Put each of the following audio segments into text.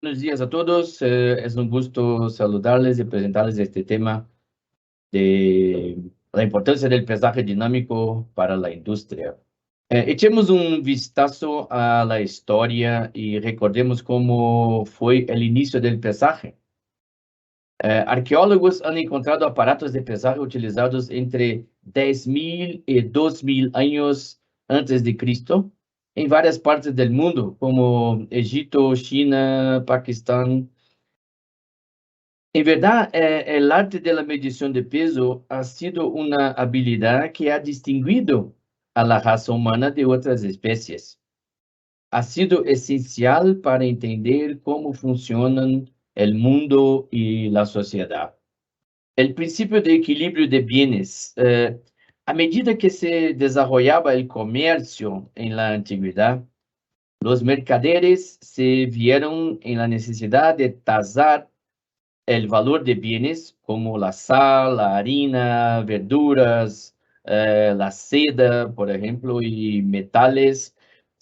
Buenos días a todos. Es un gusto saludarles y presentarles este tema de la importancia del pesaje dinámico para la industria. Echemos un vistazo a la historia y recordemos cómo fue el inicio del pesaje. Arqueólogos han encontrado aparatos de pesaje utilizados entre 10.000 y 2.000 años antes de Cristo en varias partes del mundo, como Egipto, China, Pakistán. En verdad, el arte de la medición de peso ha sido una habilidad que ha distinguido a la raza humana de otras especies. Ha sido esencial para entender cómo funcionan el mundo y la sociedad. El principio de equilibrio de bienes. A medida que se desarrollaba el comercio en la antigüedad, los mercaderes se vieron en la necesidad de tasar el valor de bienes como la sal, la harina, verduras, la seda, por ejemplo, y metales,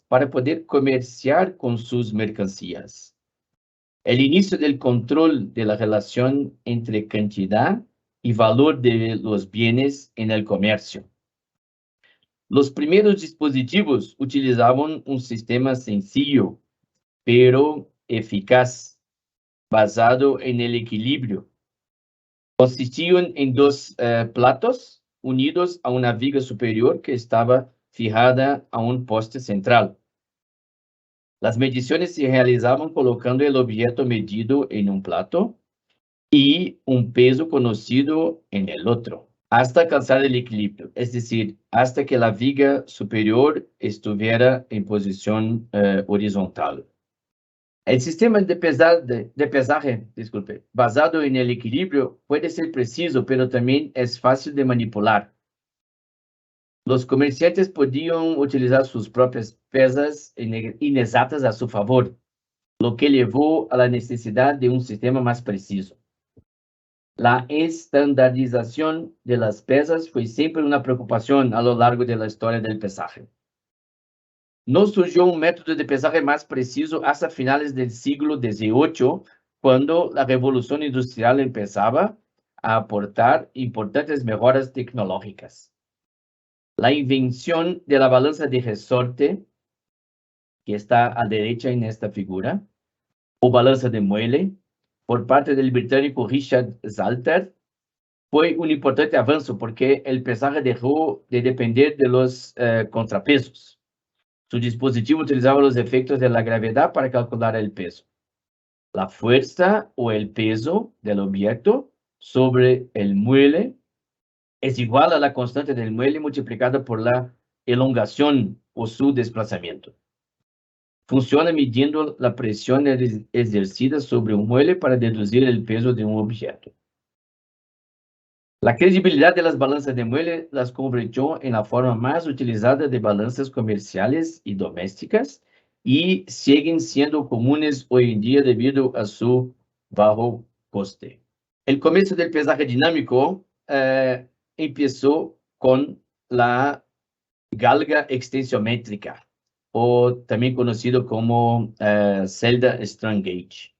para poder comerciar con sus mercancías. El inicio del control de la relación entre cantidad y valor de los bienes en el comercio. Los primeros dispositivos utilizaban un sistema sencillo, pero eficaz, basado en el equilibrio. Consistían en dos platos unidos a una viga superior que estaba fijada a un poste central. Las mediciones se realizaban colocando el objeto medido en un plato y un peso conocido en el otro, hasta alcanzar el equilibrio, es decir, hasta que la viga superior estuviera en posición horizontal. El sistema de pesaje, basado en el equilibrio puede ser preciso, pero también es fácil de manipular. Los comerciantes podían utilizar sus propias pesas inexactas a su favor, lo que llevó a la necesidad de un sistema más preciso. La estandarización de las pesas fue siempre una preocupación a lo largo de la historia del pesaje. No surgió un método de pesaje más preciso hasta finales del siglo XVIII, cuando la revolución industrial empezaba a aportar importantes mejoras tecnológicas. La invención de la balanza de resorte, que está a la derecha en esta figura, o balanza de muelle, por parte del británico Richard Salter, fue un importante avance porque el pesaje dejó de depender de los contrapesos. Su dispositivo utilizaba los efectos de la gravedad para calcular el peso. La fuerza o el peso del objeto sobre el muelle es igual a la constante del muelle multiplicada por la elongación o su desplazamiento. Funciona midiendo la presión ejercida sobre un muelle para deducir el peso de un objeto. La credibilidad de las balanzas de muelle las convirtió en la forma más utilizada de balanzas comerciales y domésticas y siguen siendo comunes hoy en día debido a su bajo coste. El comienzo del pesaje dinámico empezó con la galga extensiométrica, o también conocido como celda Strain Gauge.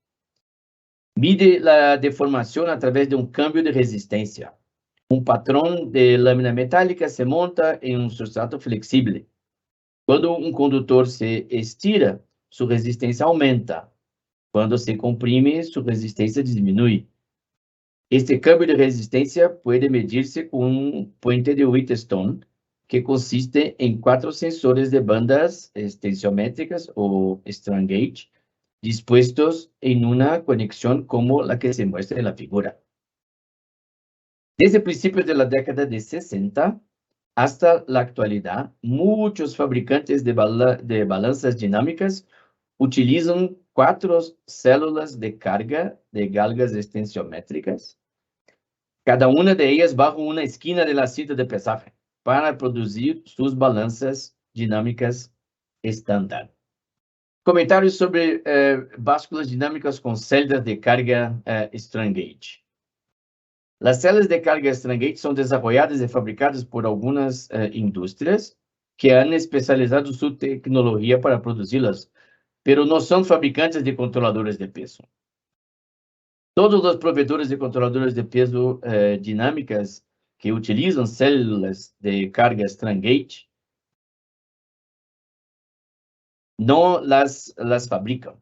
Mide la deformación a través de un cambio de resistencia. Un patrón de lámina metálica se monta en un sustrato flexible. Cuando un conductor se estira, su resistencia aumenta. Cuando se comprime, su resistencia disminuye. Este cambio de resistencia puede medirse con un puente de Wheatstone, que consiste en 4 sensores de bandas extensiométricas o strain gauge, dispuestos en una conexión como la que se muestra en la figura. Desde principios de la década de 60 hasta la actualidad, muchos fabricantes de balanzas dinámicas utilizan 4 células de carga de galgas extensiométricas, cada una de ellas bajo una esquina de la cinta de pesaje, para producir sus balanzas dinámicas estándar. Comentarios sobre básculas dinámicas con celdas de carga strain gauge. Las celdas de carga strain gauge son desarrolladas y fabricadas por algunas industrias que han especializado su tecnología para producirlas. pero no son fabricantes de controladores de peso. Todos los proveedores de controladores de peso dinámicas que utilizan células de carga strain gauge no las fabrican.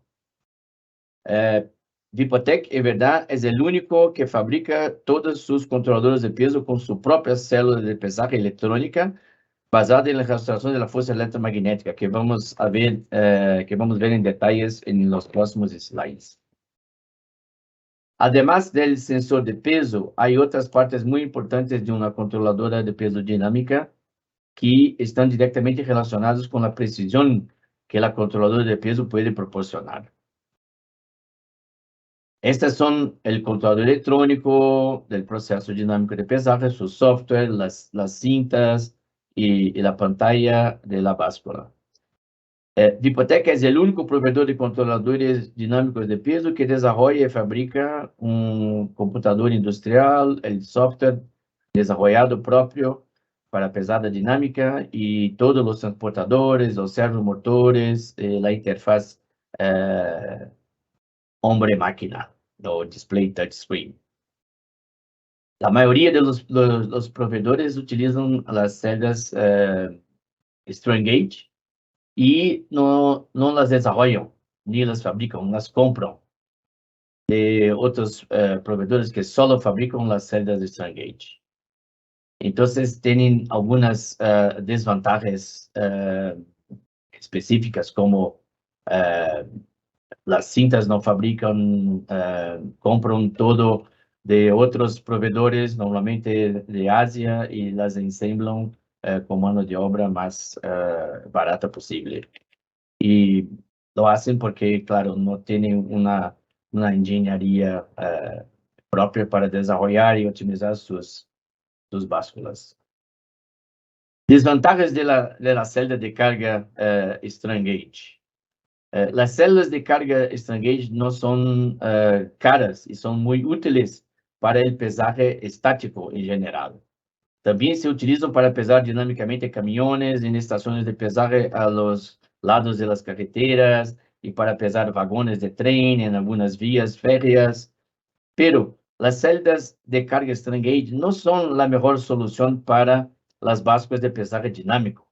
Vipotec, en verdad, es el único que fabrica todos sus controladores de peso con su propia célula de pesaje electrónica basada en la restauración de la fuerza electromagnética, que vamos a ver en detalles en los próximos slides. Además del sensor de peso, hay otras partes muy importantes de una controladora de peso dinámica que están directamente relacionadas con la precisión que la controladora de peso puede proporcionar. Estas son el controlador electrónico del proceso dinámico de pesaje, su software, las cintas y la pantalla de la báscula. Vipotec es el único proveedor de controladores dinámicos de peso que desarrolla y fabrica un computador industrial, el software desarrollado propio para pesada dinámica y todos los transportadores, los servomotores, la interfaz hombre-máquina, o display touchscreen. La mayoría de los proveedores utilizan las celdas strain gauge y no las desarrollan, ni las fabrican, las compran de otros proveedores que solo fabrican las celdas de strain gauge. Entonces, tienen algunas desventajas específicas, como las cintas no fabrican, compran todo de otros proveedores, normalmente de Asia, y las ensamblan con mano de obra más barata posible. Y lo hacen porque, claro, no tienen una ingeniería propia para desarrollar y optimizar sus básculas. Desventajas de la celda de carga strain gauge. Las células de carga strain gauge no son caras y son muy útiles para el pesaje estático en general. También se utilizan para pesar dinámicamente camiones en estaciones de pesaje a los lados de las carreteras y para pesar vagones de tren en algunas vías férreas. Pero las celdas de carga strain gauge no son la mejor solución para las básculas de pesaje dinámico,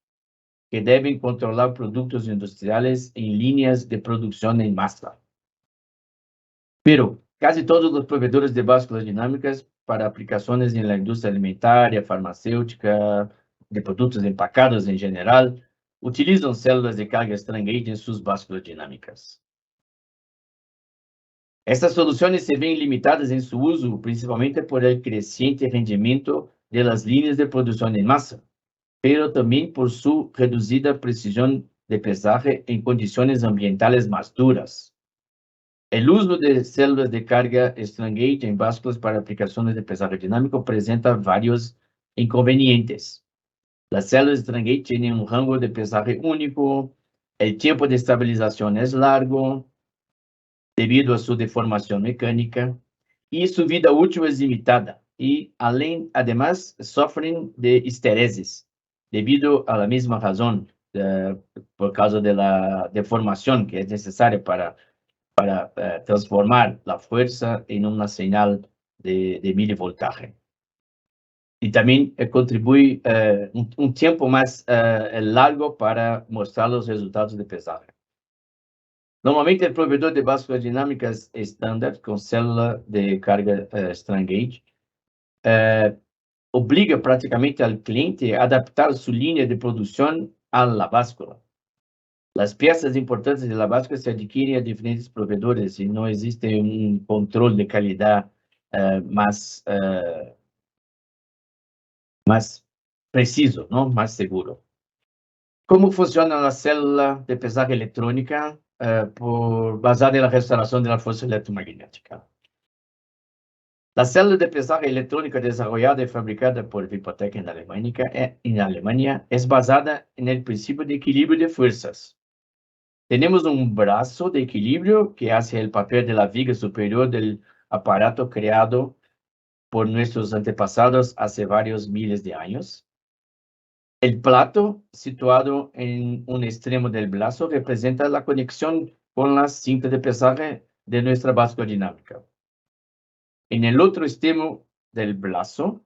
que deben controlar productos industriales en líneas de producción en masa. Pero casi todos los proveedores de básculas dinámicas para aplicaciones en la industria alimentaria, farmacéutica, de productos empacados en general, utilizan células de carga strain gauge en sus básculas dinámicas. Estas soluciones se ven limitadas en su uso, principalmente por el creciente rendimiento de las líneas de producción en masa, pero también por su reducida precisión de pesaje en condiciones ambientales más duras. El uso de células de carga strain gauge en básculas para aplicaciones de pesaje dinámico presenta varios inconvenientes. Las células strain gauge tienen un rango de pesaje único, el tiempo de estabilización es largo, debido a su deformación mecánica, y su vida útil es limitada, y además sufren de histeresis, debido a la misma razón, por causa de la deformación que es necesaria para transformar la fuerza en una señal de milivoltaje. Y también contribuye un tiempo más largo para mostrar los resultados de pesaje. Normalmente, el proveedor de básculas dinámicas estándar con célula de carga strain gauge obliga prácticamente al cliente a adaptar su línea de producción a la báscula. Las piezas importantes de la báscula se adquieren a diferentes proveedores y no existe un control de calidad más preciso, ¿no? Más seguro. ¿Cómo funciona la célula de pesaje electrónica? Basada en la restauración de la fuerza electromagnética. La célula de pesaje electrónica desarrollada y fabricada por Vipotec en Alemania es basada en el principio de equilibrio de fuerzas. Tenemos un brazo de equilibrio que hace el papel de la viga superior del aparato creado por nuestros antepasados hace varios miles de años. El plato situado en un extremo del brazo representa la conexión con la cinta de pesaje de nuestra báscula dinámica. En el otro extremo del brazo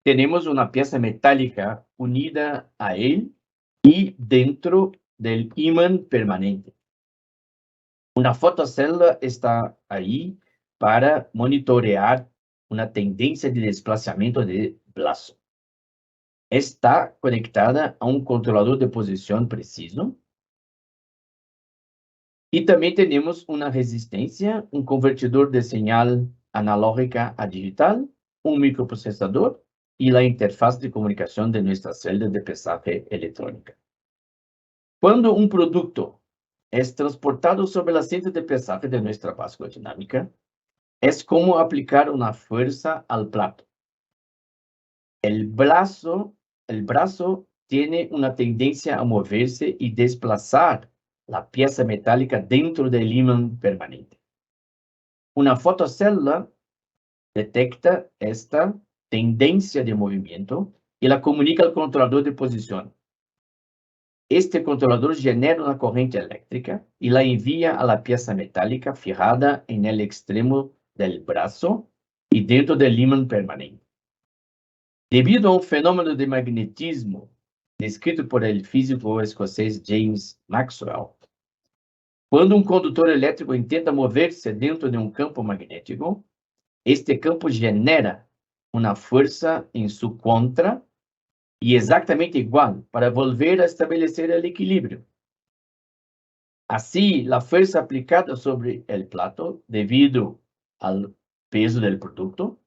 tenemos una pieza metálica unida a él y dentro del imán permanente. Una fotocélula está ahí para monitorear una tendencia de desplazamiento del brazo. Está conectada a un controlador de posición preciso. Y también tenemos una resistencia, un convertidor de señal analógica a digital, un microprocesador y la interfaz de comunicación de nuestra celda de pesaje electrónica. Cuando un producto es transportado sobre la cinta de pesaje de nuestra báscula dinámica, es como aplicar una fuerza al plato. El brazo tiene una tendencia a moverse y desplazar la pieza metálica dentro del imán permanente. Una fotocélula detecta esta tendencia de movimiento y la comunica al controlador de posición. Este controlador genera una corriente eléctrica y la envía a la pieza metálica fijada en el extremo del brazo y dentro del imán permanente. Debido a un fenómeno de magnetismo descrito por el físico escocés James Maxwell, cuando un conductor eléctrico intenta moverse dentro de un campo magnético, este campo genera una fuerza en su contra y exactamente igual para volver a establecer el equilibrio. Así, la fuerza aplicada sobre el plato, debido al peso del producto,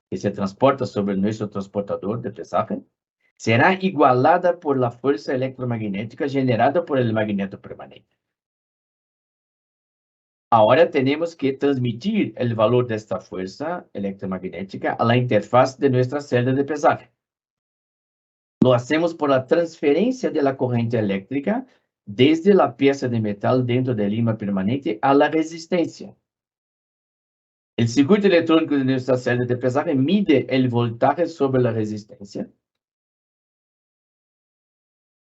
que se transporta sobre nuestro transportador de pesaje, será igualada por la fuerza electromagnética generada por el magneto permanente. Ahora tenemos que transmitir el valor de esta fuerza electromagnética a la interfaz de nuestra celda de pesaje. Lo hacemos por la transferencia de la corriente eléctrica desde la pieza de metal dentro del imán permanente a la resistencia. El circuito electrónico de nuestra celda de pesaje mide el voltaje sobre la resistencia.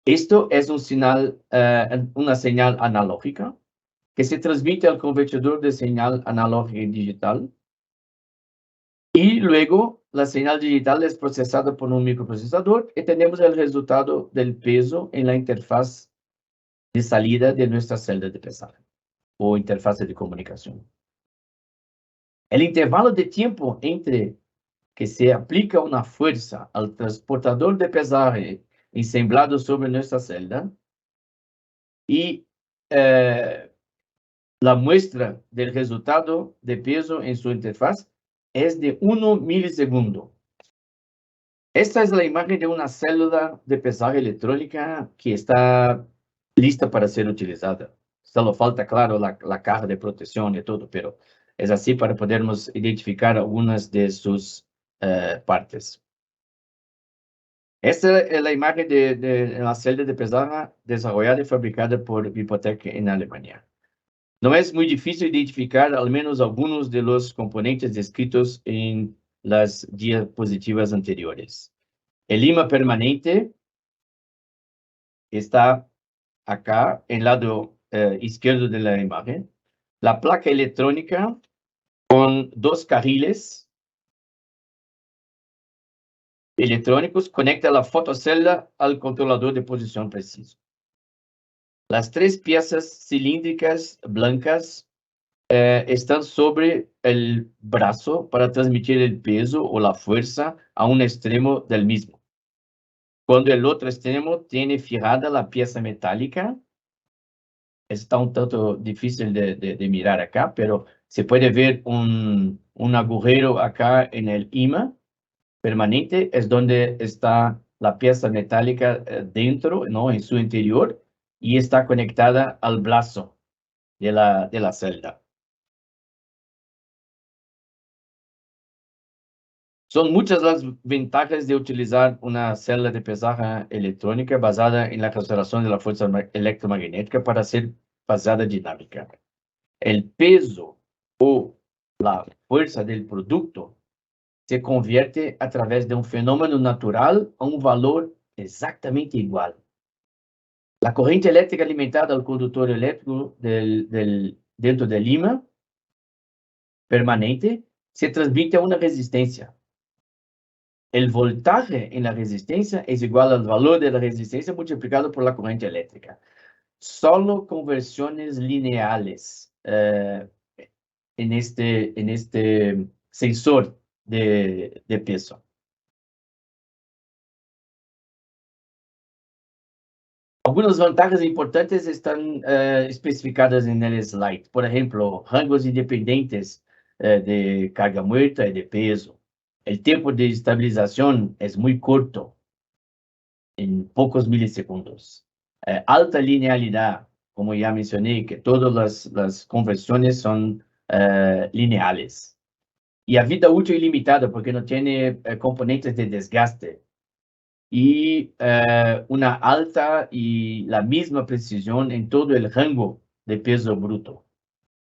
Esto es una señal analógica que se transmite al convertidor de señal analógica y digital. Y luego la señal digital es procesada por un microprocesador y tenemos el resultado del peso en la interfaz de salida de nuestra celda de pesaje o interfaz de comunicación. El intervalo de tiempo entre que se aplica una fuerza al transportador de pesaje ensamblado sobre nuestra celda y la muestra del resultado de peso en su interfaz es de 1 milisegundo. Esta es la imagen de una célula de pesaje electrónica que está lista para ser utilizada. Solo falta, claro, la caja de protección y todo, pero es así para podermos identificar algunas de sus partes. Esta es la imagen de la celda de pesaje desarrollada y fabricada por Wipotec en Alemania. No es muy difícil identificar al menos algunos de los componentes descritos en las diapositivas anteriores. El imán permanente está acá, en el lado izquierdo de la imagen. La placa electrónica con 2 carriles electrónicos conecta la fotocélula al controlador de posición preciso. Las 3 piezas cilíndricas blancas están sobre el brazo para transmitir el peso o la fuerza a un extremo del mismo. Cuando el otro extremo tiene fijada la pieza metálica, está un tanto difícil de mirar acá, pero se puede ver un agujero acá en el imán permanente, es donde está la pieza metálica dentro, ¿no? En su interior, y está conectada al brazo de la celda. Son muchas las ventajas de utilizar una celda de pesaje electrónica basada en la cancelación de la fuerza electromagnética para ser basada dinámica. El peso o la fuerza del producto se convierte a través de un fenómeno natural a un valor exactamente igual. La corriente eléctrica alimentada al conductor eléctrico dentro del imán permanente se transmite a una resistencia. El voltaje en la resistencia es igual al valor de la resistencia multiplicado por la corriente eléctrica. Solo conversiones lineales en este sensor de peso. Algunas vantagens importantes están especificadas en el slide. Por ejemplo, rangos independientes de carga muerta y de peso. El tiempo de estabilización es muy corto, en pocos milisegundos. Alta linealidad, como ya mencioné, que todas las conversiones son lineales. Y a vida útil ilimitada, porque no tiene componentes de desgaste. Y una alta y la misma precisión en todo el rango de peso bruto.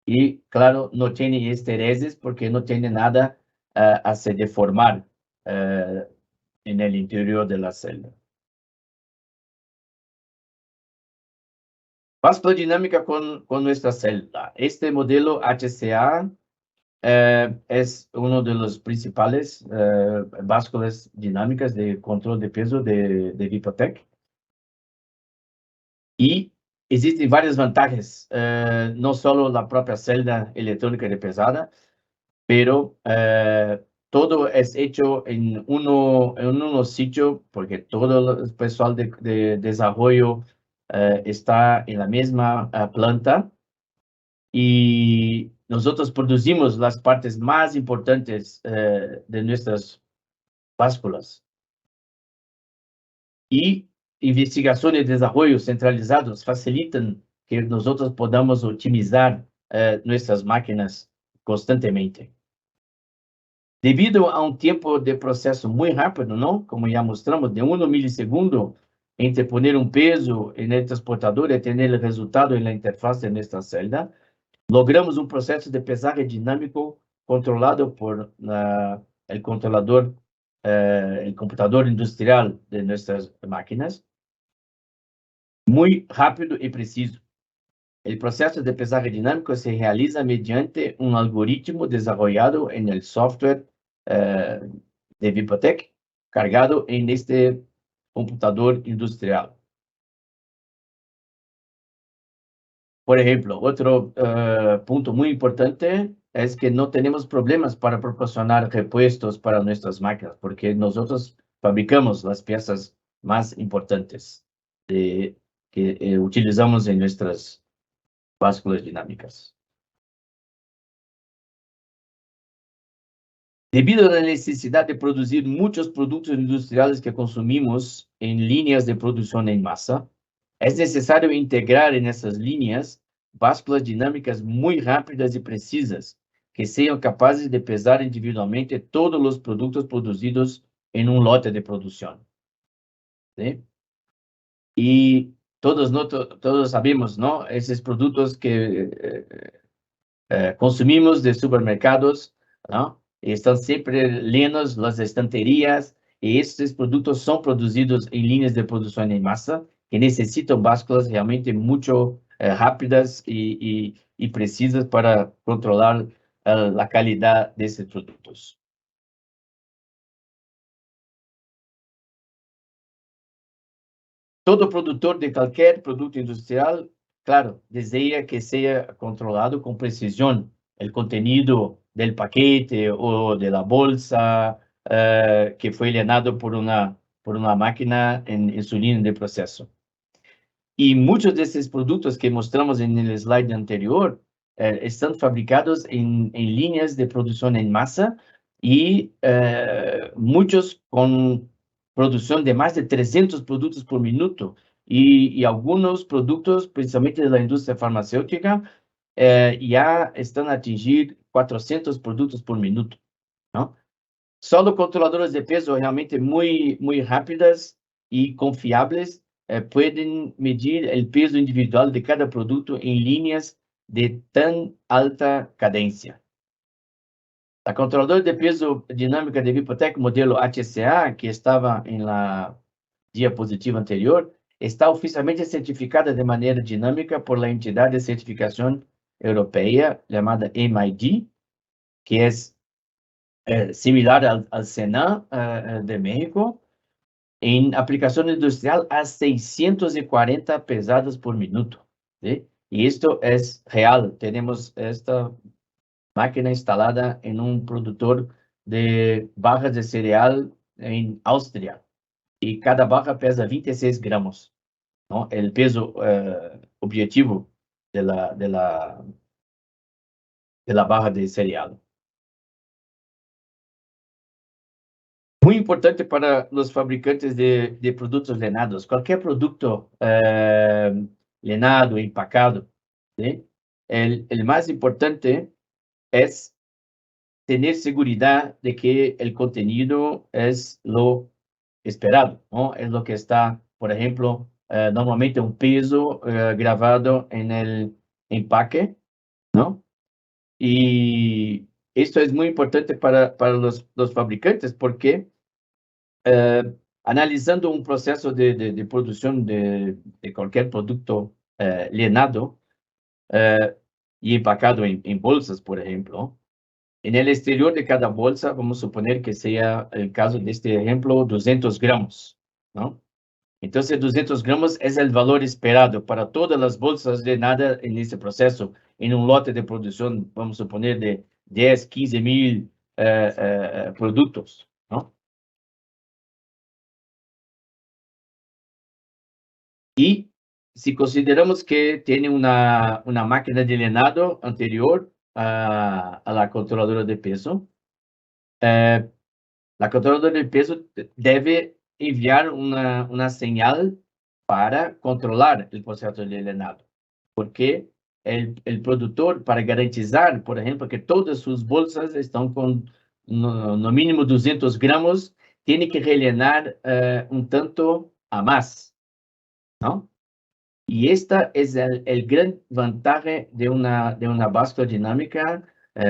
Y claro, no tiene estereses porque no tiene nada a se deformar en el interior de la celda. Báscula dinámica con nuestra celda. Este modelo HCA es uno de los principales básculas dinámicas de control de peso de Vipotec. Y existen varias ventajas, no solo la propia celda electrónica de pesada, pero todo es hecho en un sitio, porque todo el personal de desarrollo está en la misma planta, y nosotros producimos las partes más importantes de nuestras básculas. Y investigación y desarrollo centralizados facilitan que nosotros podamos optimizar nuestras máquinas constantemente. Debido a un tiempo de proceso muy rápido, ¿no? Como ya mostramos, de 1 milisegundo entre poner un peso en el transportador y tener el resultado en la interfaz de nuestra celda, logramos un proceso de pesaje dinámico controlado por el controlador, el computador industrial de nuestras máquinas, muy rápido y preciso. El proceso de pesaje dinámico se realiza mediante un algoritmo desarrollado en el software de Vipotec, cargado en este computador industrial. Por ejemplo, otro punto muy importante es que no tenemos problemas para proporcionar repuestos para nuestras máquinas, porque nosotros fabricamos las piezas más importantes que utilizamos en nuestras básculas dinámicas. Debido a la necesidad de producir muchos productos industriales que consumimos en líneas de producción en masa, es necesario integrar en esas líneas básculas dinámicas muy rápidas y precisas, que sean capaces de pesar individualmente todos los productos producidos en un lote de producción. ¿Sí? Y todos sabemos, ¿no? Esos productos que consumimos de supermercados, ¿no? Están siempre llenos las estanterías, y estos productos son producidos en líneas de producción en masa, que necesitan básculas realmente mucho rápidas y precisas para controlar la calidad de esos productos. Todo productor de cualquier producto industrial, claro, desea que sea controlado con precisión el contenido del paquete o de la bolsa que fue llenado por una máquina en su línea de proceso. Y muchos de estos productos que mostramos en el slide anterior están fabricados en líneas de producción en masa, y muchos con producción de más de 300 productos por minuto, y algunos productos, principalmente de la industria farmacéutica, ya están a atingir 400 productos por minuto, ¿no? Solo controladores de peso realmente muy rápidas y confiables pueden medir el peso individual de cada producto en líneas de tan alta cadencia. La controladora de peso dinámica de Vipotec modelo HCA, que estaba en la diapositiva anterior, está oficialmente certificada de maneira dinâmica por la entidad de certificación europea llamada MID, que es similar al SENA de México, en aplicación industrial a 640 pesadas por minuto. ¿Sí? Y esto es real. Tenemos esta máquina instalada en un productor de barras de cereal en Austria. Y cada barra pesa 26 gramos, ¿no? El peso objetivo de la barra de cereal. Muy importante para los fabricantes de productos lenados. Cualquier producto lenado, empacado, ¿sí? El más importante es tener seguridad de que el contenido es lo esperado, ¿no? Es lo que está, por ejemplo, normalmente un peso grabado en el empaque, ¿no? Y esto es muy importante para los fabricantes porque analizando un proceso de producción de cualquier producto lenado y empacado en bolsas, por ejemplo, en el exterior de cada bolsa, vamos a suponer que sea el caso de este ejemplo, 200 gramos, ¿no? Entonces, 200 gramos es el valor esperado para todas las bolsas lenadas en este proceso, en un lote de producción, vamos a suponer, de 10, 15 mil productos, ¿no? Y si consideramos que tiene una máquina de llenado anterior a la controladora de peso, la controladora de peso debe enviar una señal para controlar el proceso de llenado, porque el productor, para garantizar, por ejemplo, que todas sus bolsas están con no mínimo 200 gramos, tiene que rellenar un tanto a más, ¿no? Y esta es el gran ventaja de una báscula dinámica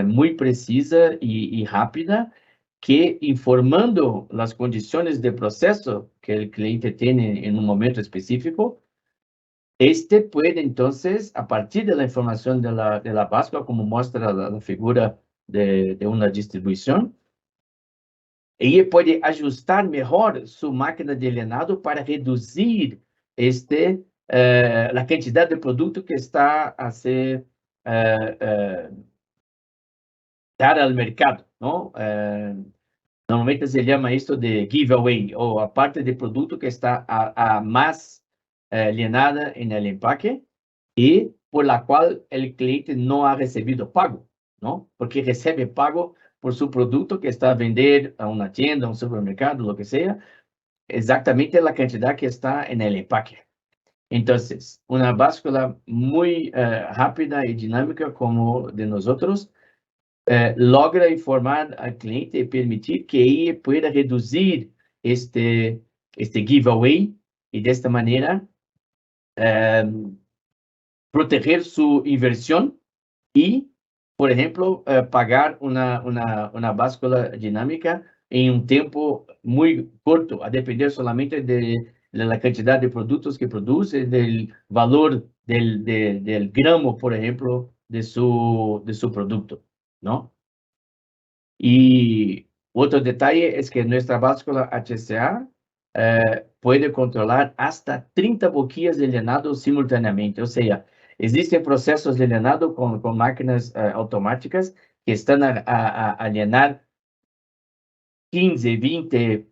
muy precisa y rápida, que informando las condiciones de proceso que el cliente tiene en un momento específico, este puede entonces, a partir de la información de la báscula, como muestra la figura de una distribución, ella puede ajustar mejor su máquina de llenado para reducir la cantidad de producto que está a ser dada al mercado, ¿no? Normalmente se llama esto de giveaway, o a parte de producto que está a más llenada en el empaque y por la cual el cliente no ha recibido pago, ¿no? Porque recibe pago por su producto que está a vender a una tienda, a un supermercado, lo que sea, exactamente la cantidad que está en el empaque. Entonces, una báscula muy rápida y dinámica como de nosotros logra informar al cliente y permitir que ella pueda reducir este giveaway y de esta manera proteger su inversión y, por ejemplo, pagar una báscula dinámica en un tiempo muy corto, a depender solamente de la cantidad de productos que produce, del valor del gramo, por ejemplo, de su producto, ¿no? Y otro detalle es que nuestra báscula HCA puede controlar hasta 30 boquillas de llenado simultáneamente. O sea, existen procesos de llenado con máquinas automáticas que están a llenar 15, 20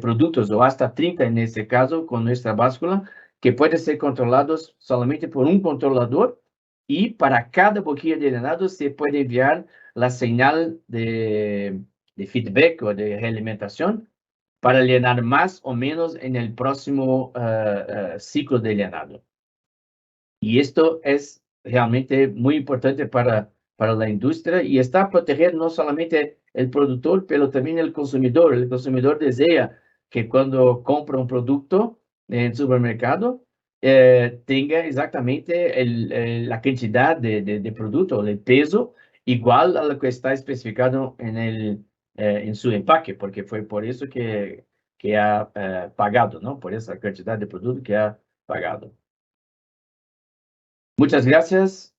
productos o hasta 30 en este caso con nuestra báscula, que pueden ser controlados solamente por un controlador, y para cada boquilla de llenado se puede enviar la señal de feedback o de realimentación para llenar más o menos en el próximo ciclo de llenado. Y esto es realmente muy importante para la industria y está a proteger no solamente el productor, pero también el consumidor. El consumidor desea que cuando compra un producto en el supermercado, tenga exactamente la cantidad de producto, el peso, igual a lo que está especificado en su empaque, porque fue por eso que que ha pagado, ¿no? Por esa cantidad de producto que ha pagado. Muchas gracias.